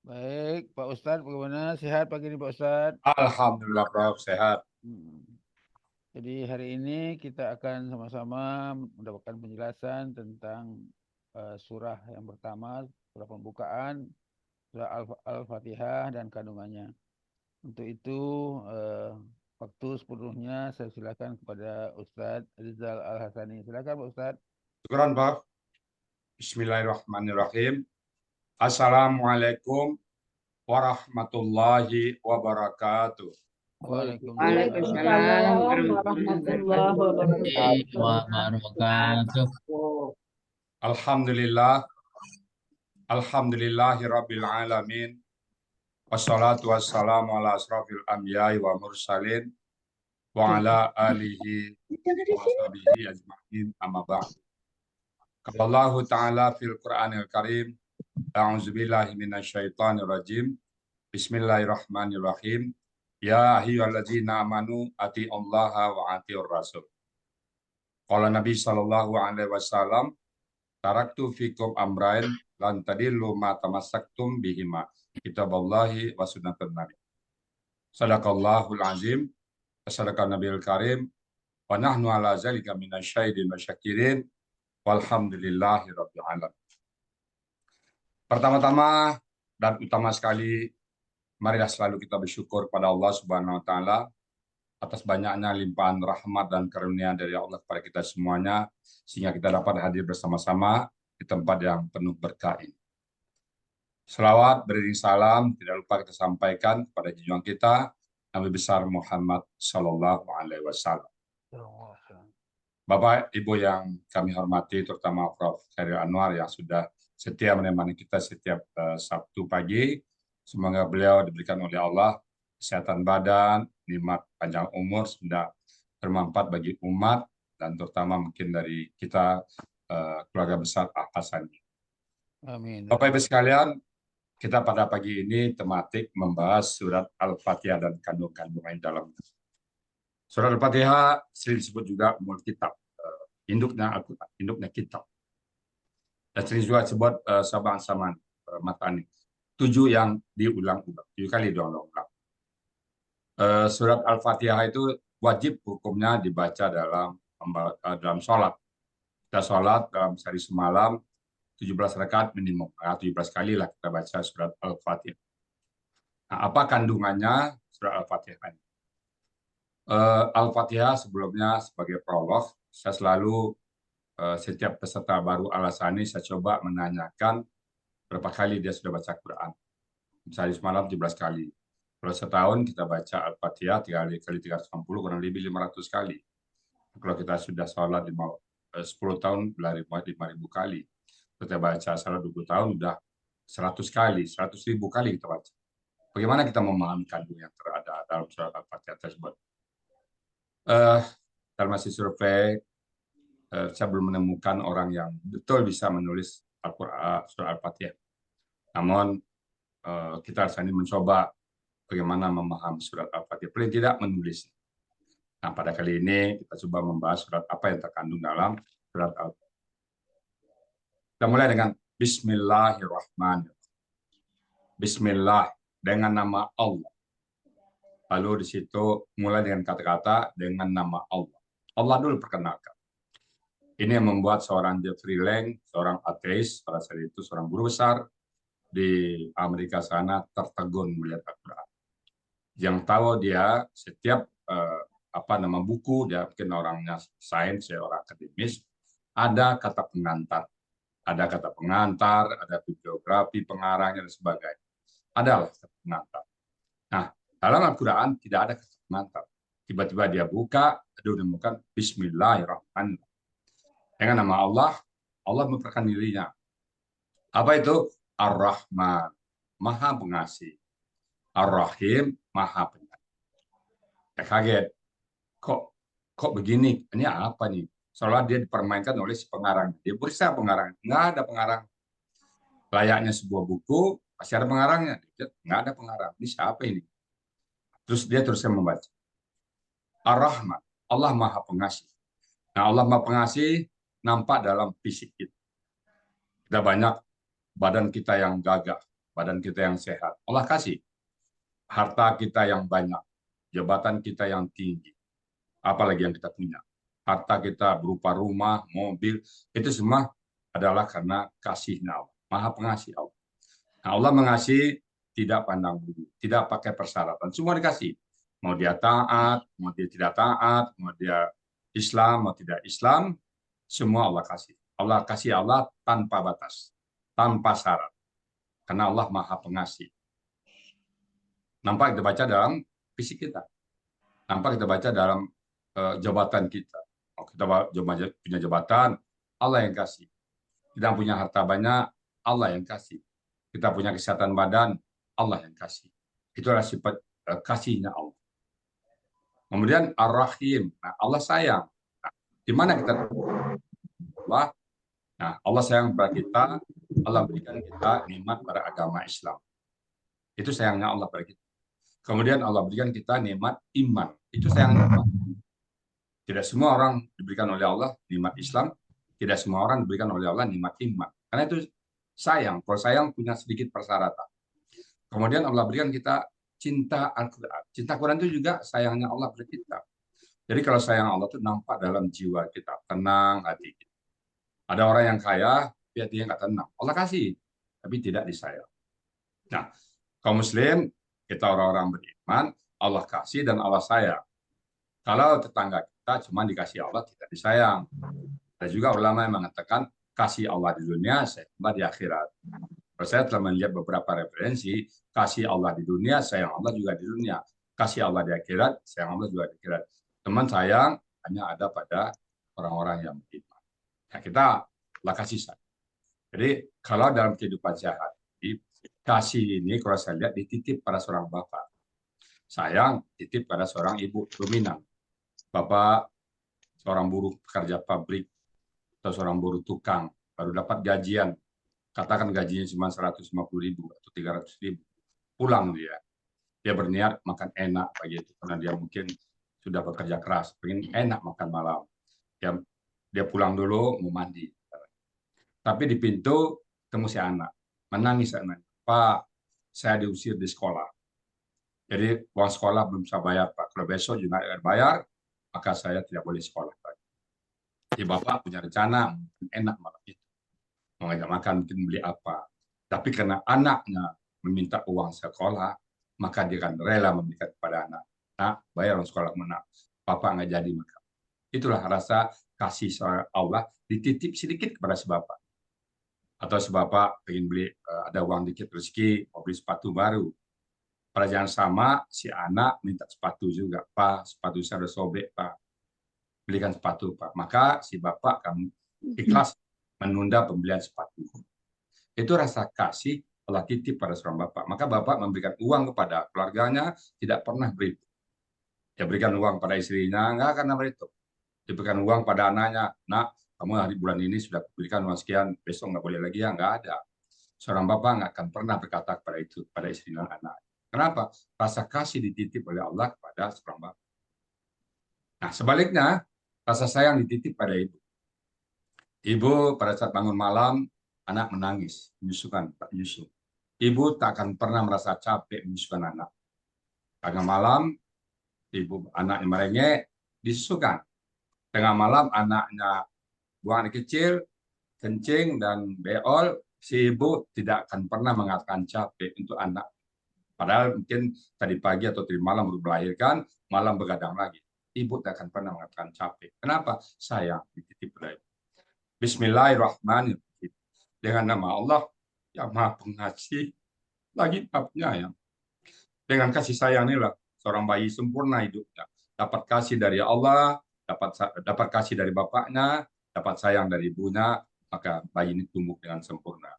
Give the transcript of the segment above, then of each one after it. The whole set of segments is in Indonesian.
Baik, Pak Ustadz, bagaimana? Sehat pagi ini Pak Ustadz? Alhamdulillah, Prof. Sehat. Jadi hari ini kita akan sama-sama mendapatkan penjelasan tentang surah yang pertama, surah pembukaan, surah Al-Fatihah dan kandungannya. Untuk itu, waktu sepenuhnya saya silakan kepada Ustadz Rizal Al-Hasani. Silakan Pak Ustadz. Syukuran, Prof. Bismillahirrahmanirrahim. Assalamualaikum warahmatullahi wabarakatuh. Waalaikumsalam warahmatullahi wabarakatuh. Alhamdulillah. Alhamdulillahirabbil alamin. Wassalatu wassalamu ala asrafil anbiya'i wa mursalin wa ala alihi wa sahbihi ajma'in amma ba'd. Qala Allah Ta'ala fil Qur'anil Karim. A'udzubillahi minasyaitonir rajim. Bismillahirrahmanirrahim. Ya ayyuhalladzina amanu atiullaha wa atiur rasul. Qala Nabi sallallahu alaihi wasallam, taraktu fikum amrain lan tadillu ma tamassaktum bihima, kitaballahi wa sunnatun nabi. Sadaqallahul azim, sadaqan nabiyil karim, wa nahnu ala zalika minasyahidin wa syakirin, walhamdulillahi rabbil alamin. Pertama-tama dan utama sekali, marilah selalu kita bersyukur pada Allah Subhanahu wa taala atas banyaknya limpahan rahmat dan karunia dari Allah kepada kita semuanya, sehingga kita dapat hadir bersama-sama di tempat yang penuh berkah ini. Selawat, beriring salam, tidak lupa kita sampaikan kepada junjungan kita, Nabi besar Muhammad Sallallahu Alaihi Wasallam. Bapak, Ibu yang kami hormati, terutama Prof. Khairil Anwar yang sudah setia menemani kita setiap Sabtu pagi. Semoga beliau diberikan oleh Allah kesehatan badan, nikmat panjang umur, sehingga bermanfaat bagi umat, dan terutama mungkin dari kita keluarga besar Al-Hasani. Amin. Bapak Ibu sekalian, kita pada pagi ini tematik membahas surat Al-Fatihah dan kandung-kandungan dalamnya. Surat Al-Fatihah sering disebut juga Ummul Kitab, induknya Al-Quran, induknya kitab. Dan sering juga disebut Sabang Saman Matani, 7 yang diulang-ulang, 7 kali diulang-ulang. Surat Al-Fatihah itu wajib hukumnya dibaca dalam sholat. Kita sholat dalam sehari semalam 17 rakaat minimum, 17 kali lah kita baca surat Al-Fatihah. Nah, apa kandungannya surat Al-Fatihah ini? Al-Fatihah sebelumnya sebagai prolog, saya selalu setiap peserta baru Al-Hasani saya coba menanyakan berapa kali dia sudah baca Quran. Misalnya semalam 17 kali. Kalau setahun kita baca Al-Fatihah 3 kali 360, kurang lebih 500 kali. Kalau kita sudah sholat 10 tahun, 5.000 kali. Kita baca salat 20 tahun, sudah 100 kali, 100.000 kali kita baca. Bagaimana kita memahami kandung yang terada dalam surat Al-Fatihah tersebut? Dalam hasil survei, saya belum menemukan orang yang betul bisa menulis Al-Quran, surat Al-Fatihah. Namun, kita harus mencoba bagaimana memahami surat Al-Fatihah, paling tidak menulis. Nah, pada kali ini kita coba membahas surat apa yang terkandung dalam surat Al-Fatihah. Kita mulai dengan Bismillahirrahmanirrahim. Bismillah, dengan nama Allah. Lalu di situ mulai dengan kata-kata dengan nama Allah. Allah dulu perkenalkan. Ini yang membuat seorang Jeffrey Lang, seorang ateis, pada saat itu seorang guru besar di Amerika sana, tertegun melihat Al-Quran. Yang tahu dia setiap buku, dia mungkin orangnya sains, orang akademis, ada kata pengantar. Ada kata pengantar, ada bibliografi, pengarangnya, dan sebagainya. Adalah kata pengantar. Nah, dalam Al-Quran tidak ada kata pengantar. Tiba-tiba dia buka, dia menemukan Bismillahirrahmanirrahim. Dengan nama Allah, Allah memperkenalkan dirinya. Apa itu? Ar-Rahman, Maha Pengasih. Ar-Rahim, Maha Penyayang. Ya kaget. Kok begini? Ini apa nih? Seolah dia dipermainkan oleh si pengarang. Dia berusaha pengarang. Nggak ada pengarang. Layaknya sebuah buku, pasti ada pengarangnya. Nggak ada pengarang. Ini siapa ini? Terus dia terusnya membaca. Ar-Rahman, Allah Maha Pengasih. Nah, Allah Maha Pengasih nampak dalam fisik kita. Kita banyak badan kita yang gagah, badan kita yang sehat. Allah kasih harta kita yang banyak, jabatan kita yang tinggi, apalagi yang kita punya. Harta kita berupa rumah, mobil, itu semua adalah karena kasihnya Allah. Maha pengasih Allah. Nah, Allah mengasihi tidak pandang bulu, tidak pakai persyaratan. Semua dikasih. Mau dia taat, mau dia tidak taat, mau dia Islam, mau tidak Islam, semua Allah kasih. Allah kasih Allah tanpa batas, tanpa syarat. Karena Allah Maha Pengasih. Nampak kita baca dalam fisik kita. Nampak kita baca dalam jabatan kita. Kita punya jabatan, Allah yang kasih. Kita punya harta banyak, Allah yang kasih. Kita punya kesehatan badan, Allah yang kasih. Itulah sifat kasihnya Allah. Kemudian Ar-Rahim, nah, Allah sayang. Nah, di mana kita Allah? Nah, Allah sayang kepada kita, Allah berikan kita nikmat pada agama Islam. Itu sayangnya Allah pada kita. Kemudian Allah berikan kita nikmat iman. Itu sayangnya Allah. Tidak semua orang diberikan oleh Allah nikmat Islam, tidak semua orang diberikan oleh Allah nikmat iman. Karena itu sayang. Kalau sayang punya sedikit persyaratan. Kemudian Allah berikan kita cinta Al-Quran. Cinta Quran itu juga sayangnya Allah pada kita. Jadi kalau sayang Allah itu nampak dalam jiwa kita, tenang hati kita. Ada orang yang kaya, tapi hatinya nggak tenang. Allah kasih, tapi tidak disayang. Nah, kaum muslim, kita orang-orang beriman, Allah kasih dan Allah sayang. Kalau tetangga kita cuma dikasih Allah, tidak disayang. Ada juga ulama yang mengatakan, kasih Allah di dunia, sayang Allah di akhirat. Saya telah melihat beberapa referensi, kasih Allah di dunia, sayang Allah juga di dunia. Kasih Allah di akhirat, sayang Allah juga di akhirat. Teman sayang hanya ada pada orang-orang yang beriman. Nah, kita lah kasih sayang. Jadi kalau dalam kehidupan sehari-hari, kasih ini kalau saya lihat dititip pada seorang bapak. Sayang titip pada seorang ibu dominan. Bapak seorang buruh pekerja pabrik atau seorang buruh tukang baru dapat gajian, katakan gajinya cuma 150.000 atau 300.000, pulang dia berniat makan enak pagi itu karena dia mungkin sudah bekerja keras, pengen enak makan malam. Dia pulang dulu mau mandi, tapi di pintu ketemu si anak, menangis anak, Pak, saya diusir di sekolah, jadi uang sekolah belum bisa bayar Pak, kalau besok juga bayar maka saya tidak boleh sekolah lagi. Jadi bapak punya rencana enak malam itu, mau ngajak makan, mungkin beli apa. Tapi karena anaknya meminta uang sekolah, maka dia akan rela memberikan kepada anak. Nah, bayar uang sekolah mana? Bapak nggak jadi makan. Itulah rasa kasih Allah dititip sedikit kepada si bapak. Atau si bapak pengen beli, ada uang dikit rezeki, mau beli sepatu baru. Pada yang sama, si anak minta sepatu juga. Pak, sepatu saya udah sobek, Pak. Belikan sepatu, Pak. Maka si bapak akan ikhlas menunda pembelian sepatu. Itu rasa kasih Allah titip pada seorang bapak. Maka bapak memberikan uang kepada keluarganya, tidak pernah berhitung. Dia berikan uang pada istrinya, enggak karena berhitung. Dia berikan uang pada anaknya, nak, kamu hari bulan ini sudah berikan uang sekian, besok nggak boleh lagi ya, nggak ada. Seorang bapak nggak akan pernah berkata kepada itu, pada istri dan anak. Kenapa? Rasa kasih dititip oleh Allah kepada seorang bapak. Nah, sebaliknya, rasa sayang dititip pada ibu. Ibu pada saat bangun malam, anak menangis, menyusukan, tak menyusu. Ibu tak akan pernah merasa capek menyusukan anak. Tengah malam, ibu anaknya merengek, disusukan. Tengah malam, anaknya buang air kecil, kencing, dan beol, si ibu tidak akan pernah mengatakan capek untuk anak. Padahal mungkin tadi pagi atau tadi malam baru melahirkan, malam begadang lagi. Ibu tidak akan pernah mengatakan capek. Kenapa? Sayang dititip pada ibu. Bismillahirrahmanirrahim. Dengan nama Allah yang Maha Pengasih, lagi Maha Penyayang. Dengan kasih sayang inilah seorang bayi sempurna hidupnya. Dapat kasih dari Allah, dapat kasih dari bapaknya, dapat sayang dari ibunya, maka bayi ini tumbuh dengan sempurna.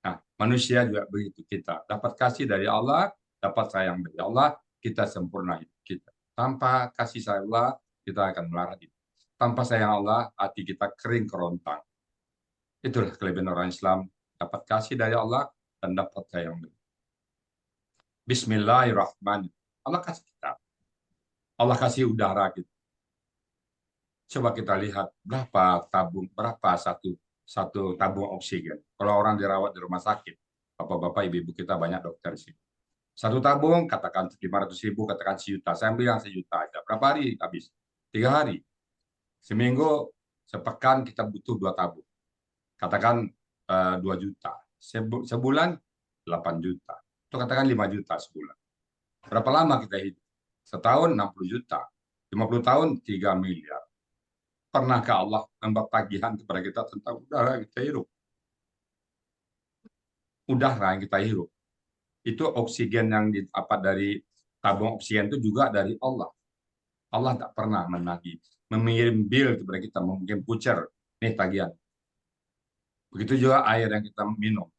Nah, manusia juga begitu, kita dapat kasih dari Allah, dapat sayang dari Allah, kita sempurna hidup kita. Tanpa kasih sayang Allah, kita akan melarat hidup. Tanpa sayang Allah, hati kita kering kerontang. Itulah kelebihan orang Islam, dapat kasih dari Allah dan dapat sayang dari Allah. Bismillahirrahmanirrahim. Allah kasih kita. Allah kasih udara kita. Coba kita lihat berapa tabung, berapa satu tabung oksigen. Kalau orang dirawat di rumah sakit, bapak-bapak, ibu-ibu kita banyak dokter sih. Satu tabung, katakan 500.000, katakan sejuta. Saya bilang sejuta aja. Berapa hari habis? 3 hari. Seminggu, sepekan kita butuh 2 tabung. Katakan 2 juta. Sebulan 8 juta. Itu katakan 5 juta sebulan. Berapa lama kita hidup? Setahun 60 juta. 50 tahun 3 miliar. Pernahkah Allah membuat tagihan kepada kita tentang udara yang kita hirup? Udara yang kita hirup. Itu oksigen yang dapat dari tabung oksigen itu juga dari Allah. Allah tak pernah menagih, mengirim bil kepada kita, mungkin voucher, nih tagihan. Begitu juga air yang kita minum.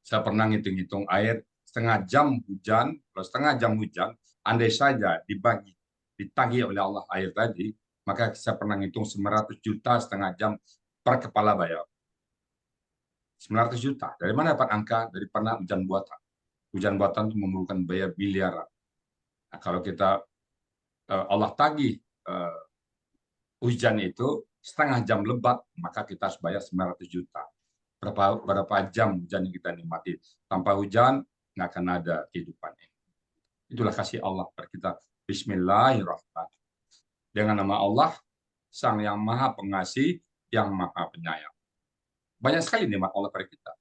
Saya pernah ngitung-ngitung air setengah jam hujan, kalau setengah jam hujan, andai saja ditagih oleh Allah air tadi, maka saya pernah ngitung 900 juta setengah jam per kepala bayar. 900 juta. Dari mana dapat angka? Dari pernah hujan buatan. Hujan buatan itu memerlukan bayar miliaran. Nah, kalau kita Allah tagih hujan itu setengah jam lebat, maka kita harus bayar 900 juta. Berapa jam hujan yang kita nikmati. Tanpa hujan, nggak akan ada kehidupan ini. Itulah kasih Allah kepada kita. Bismillahirrahmanirrahim. Dengan nama Allah, Sang yang Maha Pengasih, yang Maha Penyayang. Banyak sekali nikmat Allah pada kita.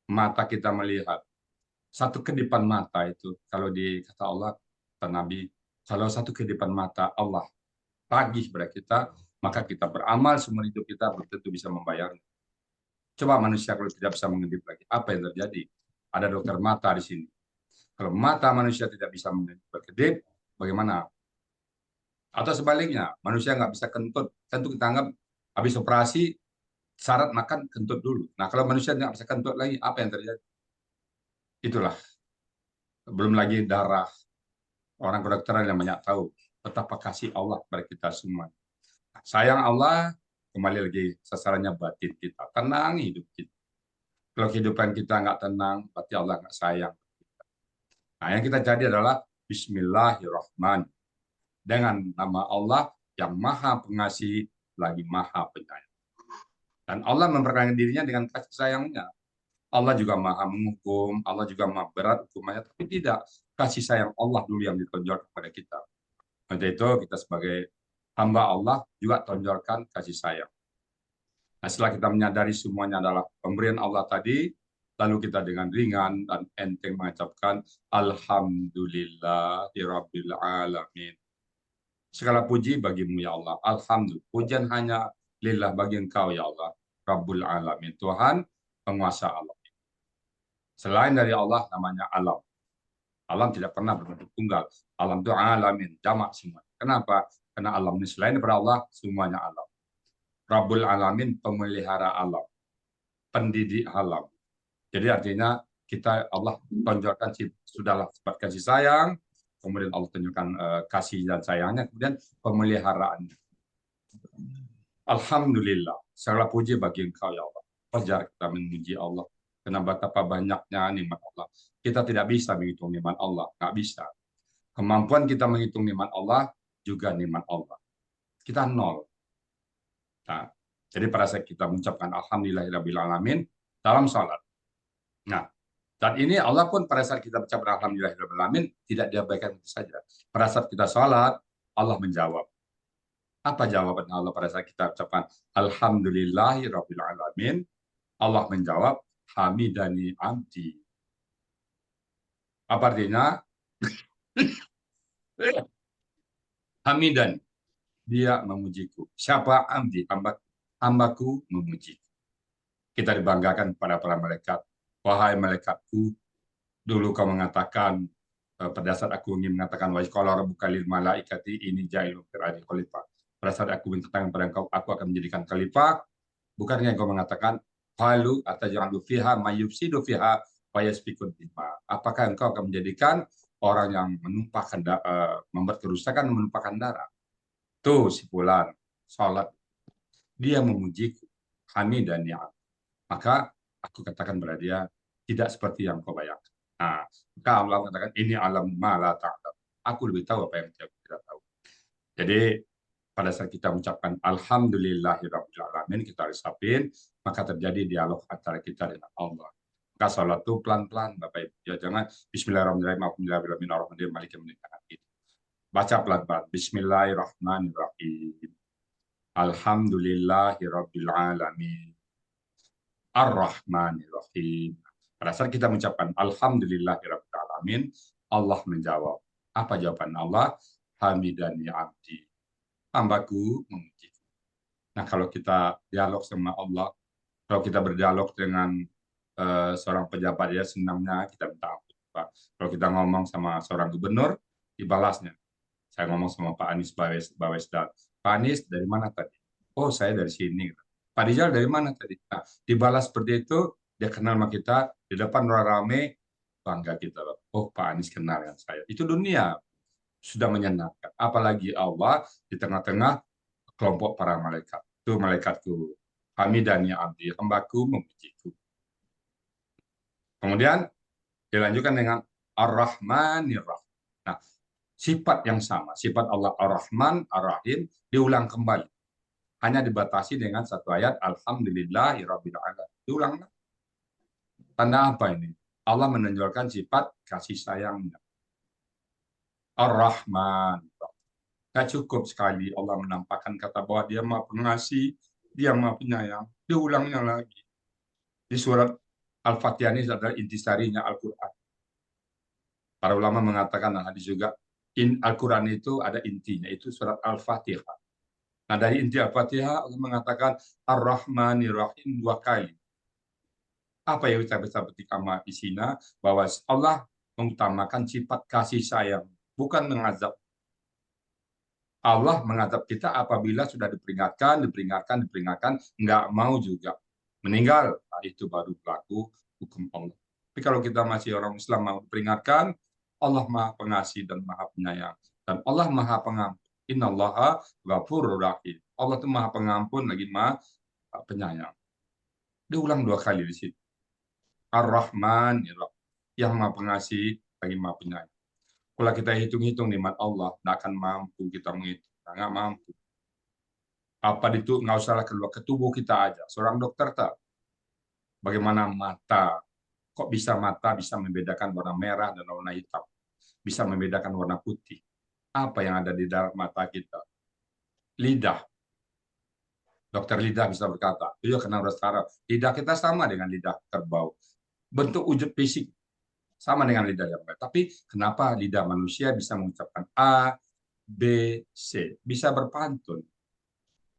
Mata kita melihat. Satu kedipan mata itu, kalau di kata Allah, kata Nabi, kalau satu kedipan mata Allah tagih pada kita, maka kita beramal seumur hidup kita belum tentu bisa membayarnya. Coba manusia kalau tidak bisa mengedip lagi, apa yang terjadi? Ada dokter mata di sini. Kalau mata manusia tidak bisa berkedip, bagaimana? Atau sebaliknya, manusia nggak bisa kentut, tentu kita anggap habis operasi syarat makan kentut dulu. Nah, kalau manusia nggak bisa kentut lagi, apa yang terjadi? Itulah. Belum lagi darah. Orang kedokteran yang banyak tahu betapa kasih Allah kepada kita semua. Sayang Allah, kembali lagi sasarannya batin kita. Tenang hidup kita. Kalau kehidupan kita nggak tenang, berarti Allah nggak sayang. Nah, yang kita jadi adalah Bismillahirrahmanirrahim. Dengan nama Allah yang Maha Pengasih lagi Maha Penyayang. Dan Allah memperkenalkan dirinya dengan kasih sayangnya. Allah juga Maha menghukum, Allah juga Maha berat hukumannya, tapi tidak. Kasih sayang Allah dulu yang ditonjolkan kepada kita. Untuk itu kita sebagai hamba Allah juga tonjolkan kasih sayang. Nah, setelah kita menyadari semuanya adalah pemberian Allah tadi, lalu kita dengan ringan dan enteng mengucapkan Alhamdulillahirabbil alamin. Segala puji bagimu ya Allah. Alhamdulillah. Pujian hanya lillah bagi Engkau ya Allah. Rabbul alamin. Tuhan penguasa alam. Selain dari Allah namanya alam. Alam tidak pernah berbentuk tunggal. Alam itu alamin, jamak semua. Kenapa? Karena alam ini selain daripada Allah, semuanya alam. Rabbul alamin, pemelihara alam. Pendidik alam. Jadi artinya kita Allah tonjolkan sudahlah sifat kasih sayang, kemudian Allah tunjukkan kasih dan sayangnya, kemudian pemeliharaannya. Alhamdulillah, segala puji bagi Engkau ya Allah. Wajar kita memuji Allah. Karena betapa banyaknya nikmat Allah. Kita tidak bisa menghitung nikmat Allah, nggak bisa. Kemampuan kita menghitung nikmat Allah juga nikmat Allah. Kita nol. Nah, jadi pada saat kita mengucapkan Alhamdulillahirabbil alamin dalam salat. Nah, saat ini Allah pun pada saat kita ucapkan Alhamdulillahirabbil alamin tidak diabaikan itu saja. Pada saat kita salat, Allah menjawab. Apa jawaban Allah pada saat kita ucapkan Alhamdulillahirabbil alamin? Allah menjawab, Hamidani abdi. Apa artinya? Hamidan, dia memujiku. Siapa abdi? Hambaku memuji. Kita dibanggakan pada para malaikat. Wahai malaikatku, dulu kau mengatakan pada saat aku ingin mengatakan wa qala rabbuka lil malaikati ini jailun fil ardi khalifah. Pada saat aku minta pada engkau, aku akan menjadikan khalifah. Bukannya engkau mengatakan halu atajalu fiha mayufsidu fiha wa yasfikun dima. Apakah engkau akan menjadikan orang yang menumpahkan membuat kerusakan dan menumpahkan darah? Tuh si fulan salat, dia memujiku, hamidan ya. Maka aku katakan pada dia tidak seperti yang kau bayangkan. Nah, maka Allah katakan ini alam ma la ta'lam. Aku lebih tahu apa yang tidak tahu. Jadi pada saat kita mengucapkan Alhamdulillahirrahmanirrahim, kita resapin, maka terjadi dialog antara kita dengan Allah. Maka sholat itu pelan-pelan, Bapak Ibu. Ya, jangan Bismillahirrahmanirrahim, Alhamdulillahirrahmanirrahim, Maliki yaumiddin. Baca pelan-pelan. Bismillahirrahmanirrahim. Alhamdulillahirrabbilalamin. Ar-Rahmanirrahim. Pada saat kita mengucapkan Alhamdulillahirrabbilalamin, Allah menjawab. Apa jawaban Allah? Hamidani abdi. Hambaku memuji. Nah, kalau kita dialog sama Allah, kalau kita berdialog dengan seorang pejabat, ya senangnya kita minta ampun, Pak. Kalau kita ngomong sama seorang gubernur, dibalasnya. Saya ngomong sama Pak Anies Baswedan. Pak Anies, dari mana tadi? Oh, saya dari sini. Pak Rizal dari mana tadi? Nah, dibalas seperti itu, dia kenal sama kita, di depan orang rame, bangga kita. Oh, Pak Anies kenal dengan saya. Itu dunia sudah menyenangkan. Apalagi Allah di tengah-tengah kelompok para malaikat. Itu malaikatku. Hamidani abdi, hambaku memujiku. Kemudian dilanjutkan dengan Ar-Rahmanir-Rahim. Nah, sifat yang sama, sifat Allah Ar-Rahman, Ar-Rahim, diulang kembali. Hanya dibatasi dengan satu ayat, Alhamdulillahirrahmanirrahim. Diulang. Tanda apa ini? Allah menonjolkan sifat kasih sayangnya. Ar-Rahman. Tidak cukup sekali Allah menampakkan kata bahwa dia maha pengasih, dia maha penyayang. Diulangnya lagi. Di surat Al-Fatihah ini adalah intisarinya Al-Quran. Para ulama mengatakan, hadis juga, Al-Quran itu ada intinya, itu surat Al-Fatihah. Nah, dari inti Al-Fatihah, Allah mengatakan Ar-Rahmanir-Rahim 2 kali. Apa yang kita bisa petik sama isinya? Bahwa Allah mengutamakan sifat kasih sayang, bukan mengazab. Allah mengadab kita apabila sudah diperingatkan, nggak mau juga. Meninggal, nah itu baru berlaku hukum Allah. Tapi kalau kita masih orang Islam mau diperingatkan, Allah maha pengasih dan maha penyayang. Dan Allah maha pengampun. Innallaha ghafurur rahim. Allah itu maha pengampun lagi maha penyayang. Diulang 2 kali di situ. Ar-Rahman, yang maha pengasih lagi maha penyayang. Kalau kita hitung-hitung nikmat Allah, nggak akan mampu kita menghitung. Nggak mampu. Apa itu nggak usah keluar ke tubuh kita aja. Seorang dokter tak. Bagaimana mata? Kok bisa mata bisa membedakan warna merah dan warna hitam? Bisa membedakan warna putih. Apa yang ada di dalam mata kita? Lidah. Dokter lidah bisa berkata, iya kenal sekarang. Lidah kita sama dengan lidah kerbau. Bentuk wujud fisik sama dengan lidah yang lain. Tapi kenapa lidah manusia bisa mengucapkan A, B, C? Bisa berpantun.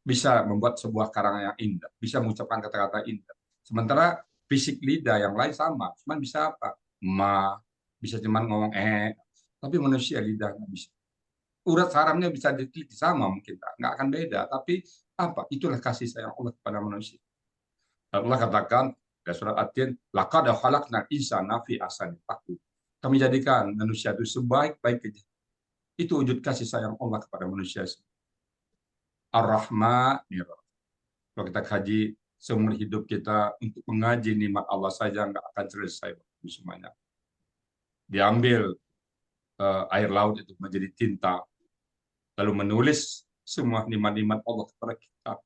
Bisa membuat sebuah karangan yang indah. Bisa mengucapkan kata-kata indah. Sementara fisik lidah yang lain sama. Cuman bisa apa? Ma, bisa cuman ngomong Tapi manusia lidah nggak bisa. Urat sarafnya bisa diteliti sama mungkin. Nggak akan beda. Tapi apa? Itulah kasih sayang Allah kepada manusia. Allah katakan, dari surat At-Tin, laqad khalaqnal insana fi ahsani taqwim. Kami jadikan manusia itu sebaik-baik kejadian. Itu wujud kasih sayang Allah kepada manusia. Ar-Rahman. Kalau kita kaji seumur hidup kita untuk mengaji nikmat Allah saja nggak akan selesai semuanya. Diambil air laut itu menjadi tinta, lalu menulis semua nikmat-nikmat Allah kepada kita.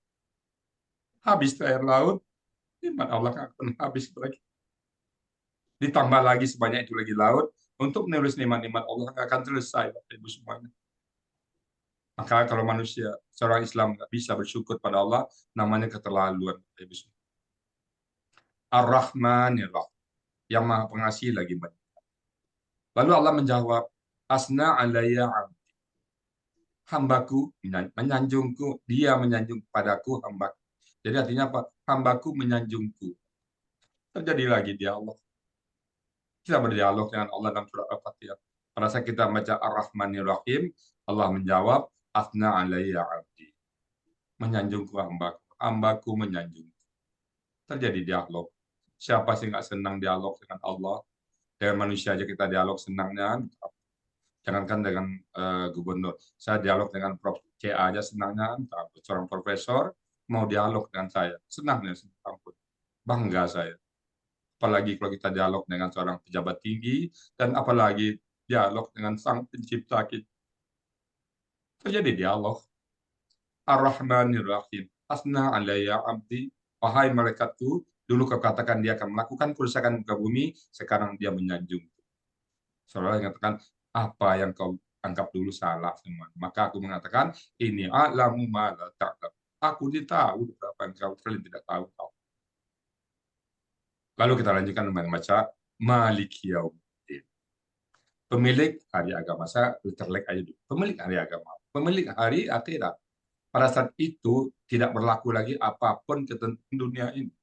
Habis air laut, nikmat Allah nggak akan habis lagi. Ditambah lagi sebanyak itu lagi laut, untuk menulis nikmat-nikmat Allah nggak akan selesai, Bapak Ibu semuanya. Maka kalau manusia, seorang Islam nggak bisa bersyukur pada Allah, namanya keterlaluan, Bapak Ibu semuanya. Ar-Rahmanir-Rahim, yang maha pengasih lagi banyak. Lalu Allah menjawab, Asna alayya abdi. Hambaku menyanjungku, dia menyanjung padaku hambaku. Jadi artinya apa? Hambaku menyanjungku. Terjadi lagi di Allah. Kita berdialog dengan Allah dalam surat Al-Fatihah. Pada saat kita baca Ar-Rahmanir-Rahim, Allah menjawab, Asna alayya abdi. Menyanjungku hambaku. Hambaku menyanjungku. Terjadi dialog. Siapa sih nggak senang dialog dengan Allah? Dengan manusia aja kita dialog senangnya. Jangankan dengan gubernur. Saya dialog dengan Prof. CA aja senangnya. Seorang profesor mau dialog dengan saya. Senangnya. Ampun. Bangga saya. Apalagi kalau kita dialog dengan seorang pejabat tinggi. Dan apalagi dialog dengan sang pencipta kita. Terjadi dialog. Ar-Rahmanir Rahim. Asna alayya abdi. Wahai malaikatku, dulu kau katakan dia akan melakukan kerusakan muka bumi, sekarang dia menyanjung. Saudara mengatakan, apa yang kau anggap dulu salah semua. Maka aku mengatakan, ini a'lamu ma la ta'lam. Aku tahu apa yang kalian tidak tahu. Lalu kita lanjutkan membaca Maliki Yaumiddin. Pemilik hari agama. Saya terlek aja dulu. Pemilik hari agama. Pemilik hari akhirat. Pada saat itu tidak berlaku lagi apapun ketentuan dunia ini.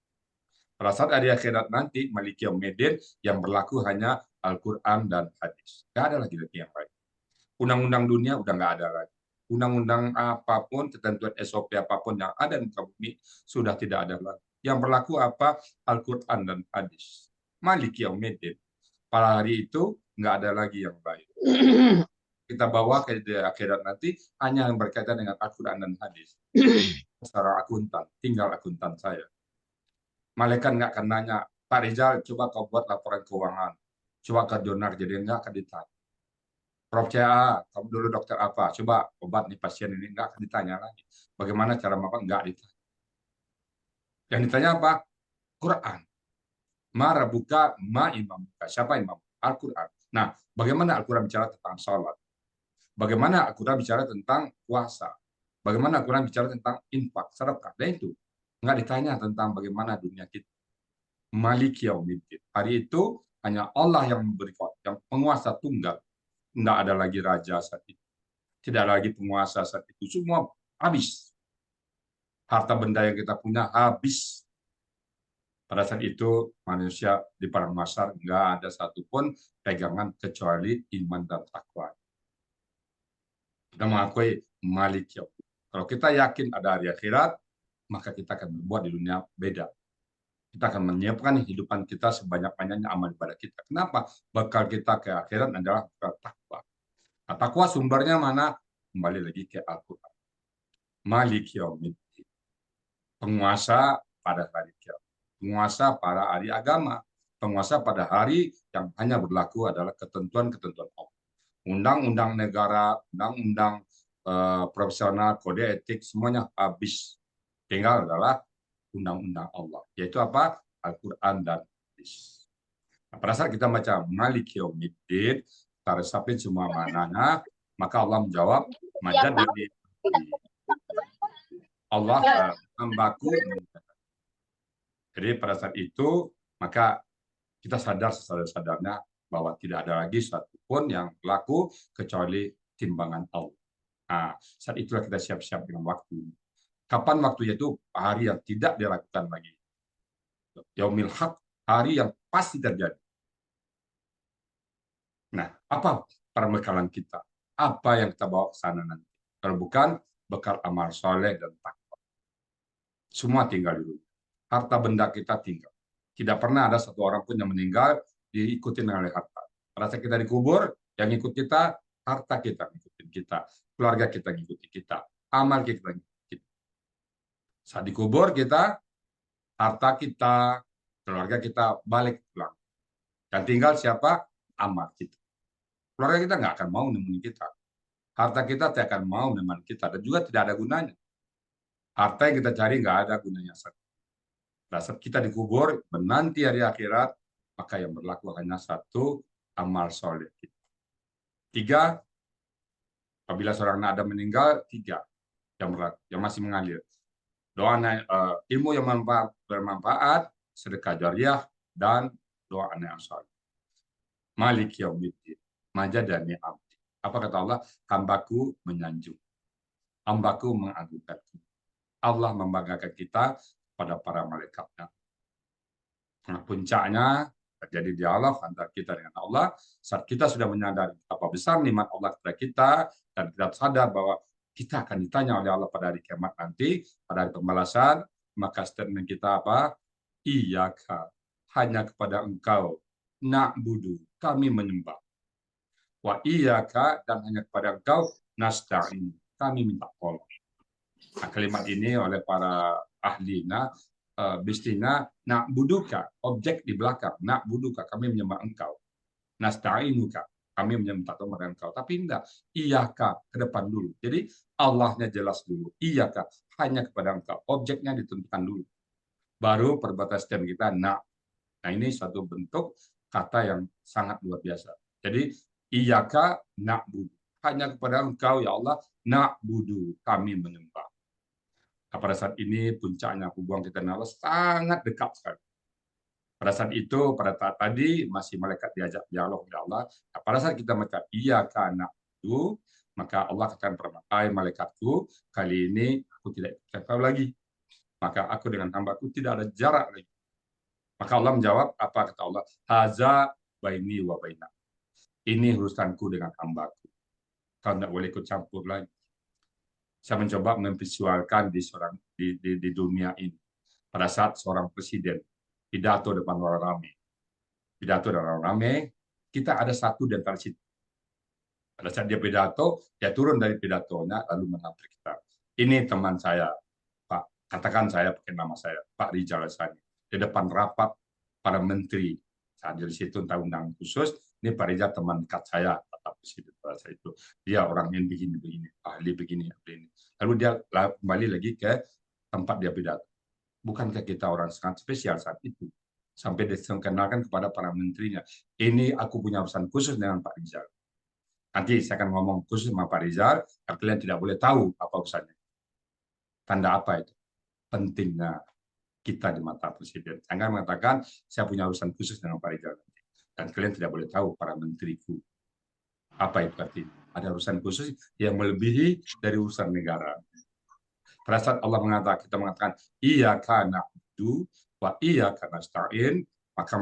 Pada saat hari akhirat nanti, Maliki Yaumiddin, yang berlaku hanya Al-Quran dan hadis. Tidak ada lagi yang lain. Undang-undang dunia udah nggak ada lagi. Undang-undang apapun, ketentuan SOP apapun yang ada di muka bumi sudah tidak ada lagi. Yang berlaku apa? Al-Quran dan hadis. Maliki Yaumiddin. Pada hari itu nggak ada lagi yang lain. Kita bawa ke akhirat nanti hanya yang berkaitan dengan Al-Quran dan hadis. Secara akuntan, tinggal akuntan saya. Malaikat nggak akan nanya, Pak Rizal, coba kau buat laporan keuangan. Coba ke donor, jadi nggak akan ditanya. Prof. CA, kamu dulu dokter apa? Coba obat nih pasien ini, nggak akan ditanya lagi. Bagaimana cara makan? Nggak ditanya. Yang ditanya apa? Quran. Ma rabbuka, ma imamuka. Siapa imam? Al-Quran. Nah, bagaimana Al-Quran bicara tentang sholat? Bagaimana Al-Quran bicara tentang puasa? Bagaimana Al-Quran bicara tentang infak, sedekah? Dan itu nggak ditanya tentang bagaimana dunia kita. Maliki Yaumiddin. Hari itu hanya Allah yang memberi kuasa, yang penguasa tunggal. Nggak ada lagi raja saat itu. Tidak ada lagi penguasa saat itu. Semua habis. Harta benda yang kita punya habis. Pada saat itu manusia di padang mahsyar nggak ada satupun pegangan kecuali iman dan takwa. Kita mengakui Malik Yaumiddin. Kalau kita yakin ada hari akhirat, maka kita akan berbuat di dunia beda. Kita akan menyiapkan kehidupan kita sebanyak-banyaknya amal ibadah kita. Kenapa? Bekal kita ke akhirat adalah bekal takwa. Nah, takwa sumbernya mana? Kembali lagi ke Al-Quran. Malik Yaumiddin. Penguasa pada hari kiamat. Penguasa pada hari agama. Penguasa pada hari yang hanya berlaku adalah ketentuan-ketentuan Allah. Undang-undang negara, undang-undang profesional, kode etik, semuanya habis. Tinggal adalah undang-undang Allah. Yaitu apa? Al-Quran dan hadis. Nah, pada saat kita baca Malik Yaumiddin, kita resapin semua maknanya, maka Allah menjawab, Majadani. Allah hambaku. Jadi pada saat itu, maka kita sadar sesadar-sadarnya bahwa tidak ada lagi satupun yang berlaku kecuali timbangan Allah. Nah, saat itulah kita siap-siap dengan waktu. Kapan waktunya itu? Hari yang tidak dilakukan lagi. Yaumil Haq, hari yang pasti terjadi. Nah, apa perbekalan kita? Apa yang kita bawa ke sana nanti? Kalau bukan bekal amal soleh dan takwa. Semua tinggal dulu. Harta benda kita tinggal. Tidak pernah ada satu orang pun yang meninggal diikuti oleh harta. Pada saat kita dikubur, yang ikut kita, harta kita ngikutin kita, keluarga kita ngikuti kita, amal kita ngikutin kita. Saat dikubur kita, harta kita, keluarga kita balik pulang. Dan tinggal siapa? Amal kita. Keluarga kita nggak akan mau nemenin kita. Harta kita tidak akan mau nemenin kita. Dan juga tidak ada gunanya. Harta yang kita cari nggak ada gunanya. Saat kita dikubur, menanti hari akhirat, maka yang berlaku hanya satu, amal soleh kita. 3, apabila seorang nada meninggal, 3 yang berlaku, yang masih mengalir. Doa ilmu yang bermanfaat, sedekah jariah, dan doa anak soleh. Malik Yaumiddin, majadani abdi. Apa kata Allah? Hambaku menyanjung, hambaku mengagungkanku. Allah membanggakan kita pada para malaikatnya. Nah, puncaknya terjadi dialog antara kita dengan Allah saat kita sudah menyadari apa besar nikmat Allah kepada kita dan kita sadar bahwa kita akan ditanya oleh Allah pada hari kiamat nanti, pada hari pembalasan, maka statement kita apa? Iyyaka, hanya kepada Engkau, na'budu, kami menyembah. Wa iyyaka, dan hanya kepada Engkau, nasta'in, kami minta tolong. Nah, kalimat ini oleh para ahlinya bistina na'buduka, objek di belakang, na'buduka, kami menyembah Engkau. Nasta'inuka, kami minta tolong kepada engkau. Tapi enggak, iyaka ke depan dulu. Jadi Allahnya jelas dulu. Iyaka hanya kepada engkau. Objeknya ditentukan dulu. Baru perbatasan kita nak. Nah ini suatu bentuk kata yang sangat luar biasa. Jadi iyaka na'budu. Hanya kepada engkau ya Allah na'budu. Kami menyembah. Nah, pada saat ini puncaknya hubungan kita dengan Allah sangat dekat sekali. Pada saat itu, pada saat tadi masih malaikat diajak dialog dengan Allah. Nah, pada saat kita mengucap iyaka na'budu, maka Allah akan berkata, malaikatku, kali ini aku tidak ikut kau lagi. Maka aku dengan hambaku tidak ada jarak lagi. Maka Allah menjawab, apa kata Allah? Haza baini wa baina. Ini urusanku dengan hambaku. Kau tidak boleh ikut campur lagi. Saya mencoba memvisualkan di dunia ini. Pada saat seorang presiden pidato depan orang ramai. Pidato depan orang ramai, kita ada satu di antara situ. Pada saat dia pidato, dia turun dari pidatonya lalu menghampiri kita. Ini teman saya, Pak. Katakan saya pakai nama saya, Pak Rijal Hassani. Di depan rapat para menteri. Saat di situ tentang undang khusus, ini Pak Rijal teman dekat saya, kata presiden pada saat itu. Dia orang yang begini, ahli begini. Lalu dia kembali lagi ke tempat dia pidato. Bukankah kita orang sangat spesial saat itu? Sampai dikenalkan kepada para menterinya. Ini aku punya urusan khusus dengan Pak Rizal. Nanti saya akan ngomong khusus sama Pak Rizal, kalian tidak boleh tahu apa urusannya. Tanda apa itu? Pentingnya kita di mata presiden. Jangan mengatakan, saya punya urusan khusus dengan Pak Rizal. Dan kalian tidak boleh tahu para menteriku. Apa itu artinya? Ada urusan khusus yang melebihi dari urusan negara. Pada saat Allah kita mengatakan iyyaka na'budu wa iyyaka nasta'in, maka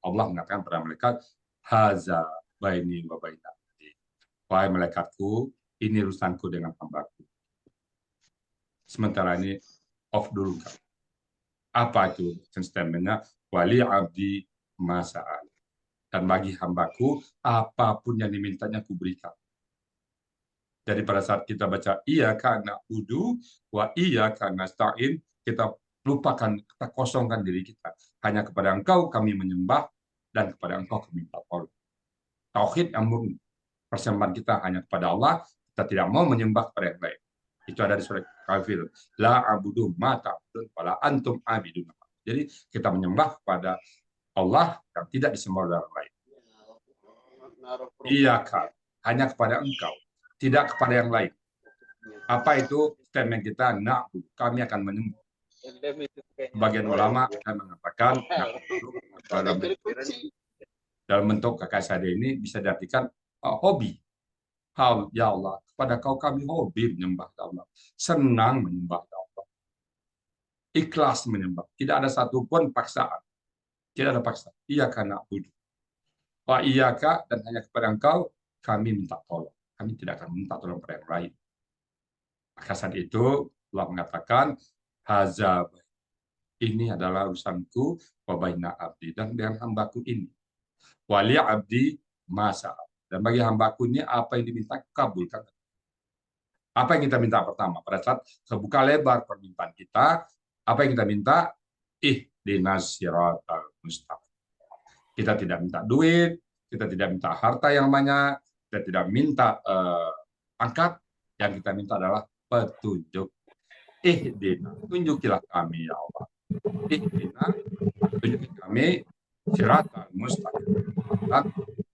Allah mengatakan pada malaikat haza baini wa baina. Wahai malaikatku, ini urusanku dengan hambaku. Sementara ini off dulu kan. Apa itu statementnya? Wali abdi masa'al. Dan bagi hambaku, apapun yang dimintanya aku berikan. Jadi pada saat kita baca iyyaka na'budu wa iyyaka nasta'in, kita lupakan, kita kosongkan diri kita. Hanya kepada Engkau kami menyembah dan kepada Engkau kami minta tolong. Tauhid yang murni. Persembahan kita hanya kepada Allah, kita tidak mau menyembah kepada yang lain. Itu ada di surat Kafir. La a'budu ma ta'budun wala antum abidun. Jadi kita menyembah kepada Allah yang tidak disembah oleh orang lain. Iyyaka, hanya kepada Engkau, tidak kepada yang lain. Apa itu statement kita? Na'budu, kami akan menyembah. Sebagian ulama akan mengatakan dalam bentuk KKSAD ini bisa diartikan hobi. Ya Allah, kepada Kau kami hobi menyembah Allah. Senang menyembah Allah. Ikhlas menyembah. Tidak ada satupun paksaan. Tidak ada paksa. Iyyaka na'budu. Wa iyyaka, dan hanya kepada Engkau kami minta tolong. Kami tidak akan minta tolong kepada yang lain. Maka saat itu Allah mengatakan hazab, ini adalah urusanku wa baina abdi, dan dengan hambaku ini. Wali abdi masa, dan bagi hambaku ini apa yang diminta kabulkan. Apa yang kita minta pertama? Pada saat terbuka lebar permintaan kita, apa yang kita minta? Ihdinas siratal mustaqim. Kita tidak minta duit, kita tidak minta harta yang banyak, kita tidak minta pangkat, yang kita minta adalah petunjuk. Ihdina, tunjukilah kami ya Allah. Ihdina, tunjuki kami siratal mustaqim.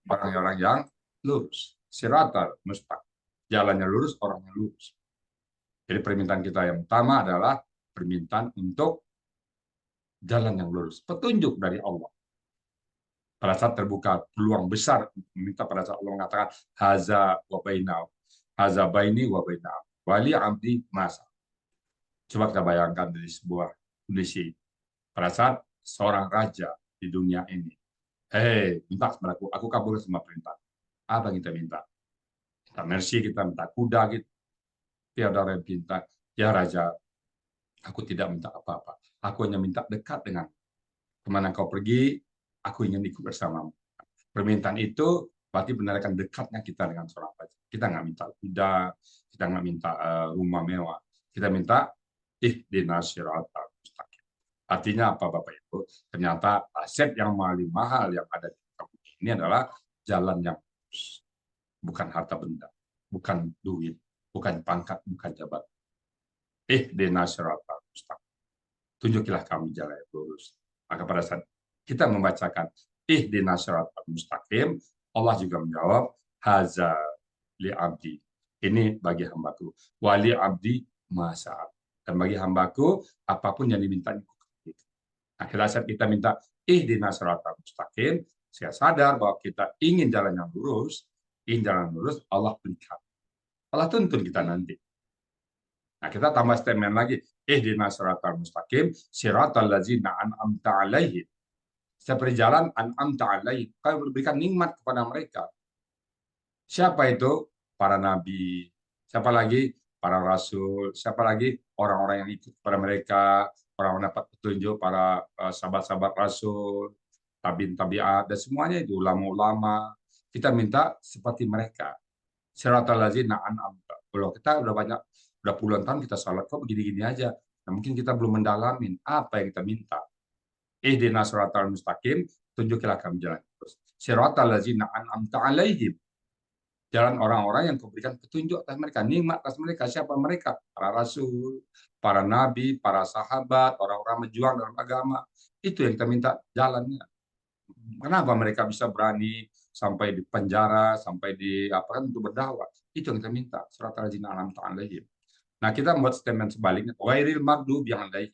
Orang-orang yang lurus. Siratal mustaqim. Jalannya lurus, orangnya lurus. Jadi permintaan kita yang utama adalah permintaan untuk jalan yang lurus. Petunjuk dari Allah. Pada saat terbuka peluang besar meminta, pada saat Allah mengatakan haza wa bainau, haza baini wa bainau, wali abdi masa. Coba kita bayangkan dari sebuah kondisi pada saat seorang raja di dunia ini, minta kepada aku kabulkan semua perintah. Apa yang kita minta? Kita mercy, kita minta kuda, gitu. Tiada orang yang minta, ya raja, aku tidak minta apa-apa. Aku hanya minta dekat dengan kemana kau pergi, aku ingin ikut bersamamu. Permintaan itu berarti benarkan dekatnya kita dengan seorang raja. Kita nggak minta kuda, kita nggak minta rumah mewah. Kita minta ihdinas siratal mustaqim. Artinya apa Bapak Ibu? Ternyata aset yang paling mahal yang ada di kampung ini adalah jalan yang bukan harta benda, bukan duit, bukan pangkat, bukan jabatan. Ihdinas siratal mustaqim. Tunjukilah kami jalan yang lurus. Maka pada saat kita membacakan ihdinas siratal mustaqim, Allah juga menjawab haza li abdi. Ini bagi hambaku. Wali abdi masa'al. Dan bagi hambaku apapun yang diminta. Nah, saat kita minta ihdinas siratal mustaqim, saya sadar bahwa kita ingin jalan yang lurus, Allah berikan. Allah tuntun kita nanti. Nah, kita tambah statement lagi. Ihdinas siratal mustaqim, siratal ladzina an'amta alaihim. Seperti jalan an'amta alaihim. Kau berikan nikmat kepada mereka. Siapa itu? Para nabi. Siapa lagi? Para rasul. Siapa lagi? Orang-orang yang ikut kepada mereka. Orang-orang dapat petunjuk, para sahabat-sahabat rasul, tabiin tabiat, dan semuanya itu ulama-ulama. Kita minta seperti mereka. Siratal ladzina an'amta. Kalau kita udah puluhan tahun kita salat kok begini-gini aja. Nah, mungkin kita belum mendalamin apa yang kita minta. Ihdinas siratal mustaqim, tunjukilah kami jalan terus. Siratal ladzina an'amta alaihim. Jalan orang-orang yang kau berikan petunjuk atas mereka, nikmat atas mereka. Siapa mereka? Para rasul, para nabi, para sahabat, orang-orang berjuang dalam agama. Itu yang kita minta jalannya. Kenapa mereka bisa berani sampai di penjara, sampai di apa kan untuk berdakwah? Itu yang kita minta. Surat al-Jin alaihim. Nah, kita membuat statement sebaliknya. Wairil maghdubi alaihim.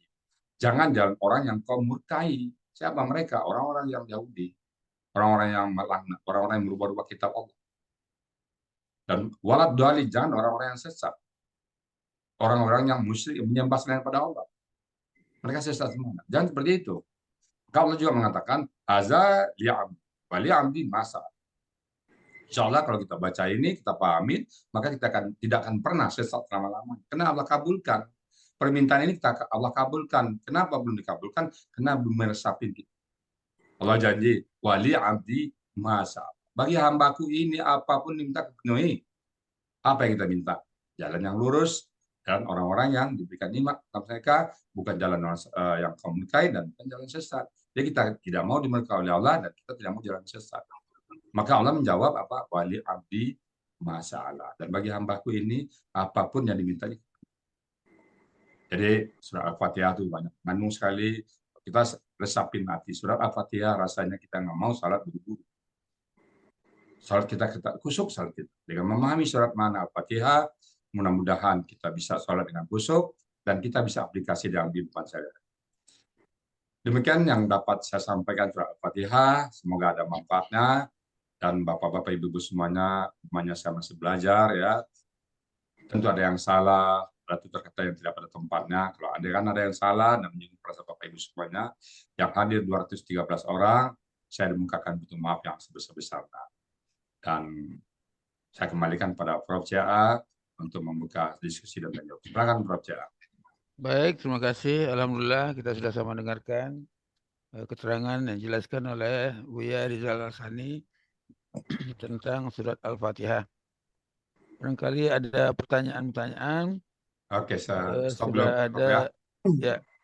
Jangan jalan orang yang kau murkai. Siapa mereka? Orang-orang yang Yahudi. Orang-orang yang melaknat, orang-orang yang merubah-rubah kitab Allah. Dan walad dhalin, jangan orang-orang yang sesat. Orang-orang yang musyrik, menyembah selain pada Allah. Mereka sesat semua. Jangan seperti itu. Allah juga mengatakan, Haza li'amdi masa. Insya Allah kalau kita baca ini, kita pahami, maka kita tidak akan pernah sesat lama-lama. Karena Allah kabulkan. Permintaan ini Allah kabulkan. Kenapa belum dikabulkan? Karena belum meresapin kita. Allah janji, wali abdi masa. Bagi hambaku ini apapun diminta penuhi. Apa yang kita minta? Jalan yang lurus, dan orang-orang yang diberikan nikmat kepada mereka, bukan jalan yang kau murkai dan bukan jalan sesat. Jadi kita tidak mau dimurkai oleh Allah dan kita tidak mau jalan sesat. Maka Allah menjawab apa? Wali abdi masalah. Dan bagi hambaku ini apapun yang diminta. Jadi surat Al-Fatihah itu banyak mengandung sekali. Kita resapin hati. Surat Al-Fatihah rasanya kita nggak mau salat buru-buru. Salat kita kusuk salat kita. Dengan memahami surat mana Al-Fatihah, mudah-mudahan kita bisa sholat dengan kusuk dan kita bisa aplikasi dalam kehidupan saya. Demikian yang dapat saya sampaikan surat Al-Fatihah. Semoga ada manfaatnya. Dan Bapak-Bapak, Ibu-Ibu semuanya saya masih belajar ya. Tentu ada yang salah, ada tutur kata yang tidak pada tempatnya. Kalau ada yang salah dan menyinggung perasaan Bapak Ibu semuanya, yang hadir 213 orang, saya dimukakan butuh maaf yang sebesar-besarnya. Dan saya kembalikan pada Prof. CA untuk membuka diskusi dan menjawab. Silakan Prof. CA. Baik, terima kasih. Alhamdulillah kita sudah sama dengarkan keterangan yang dijelaskan oleh Buya Rizal Al-Sani tentang surat Al-Fatihah. Barangkali ada pertanyaan-pertanyaan. Oke, saya stop dulu. Sudah ada, ya.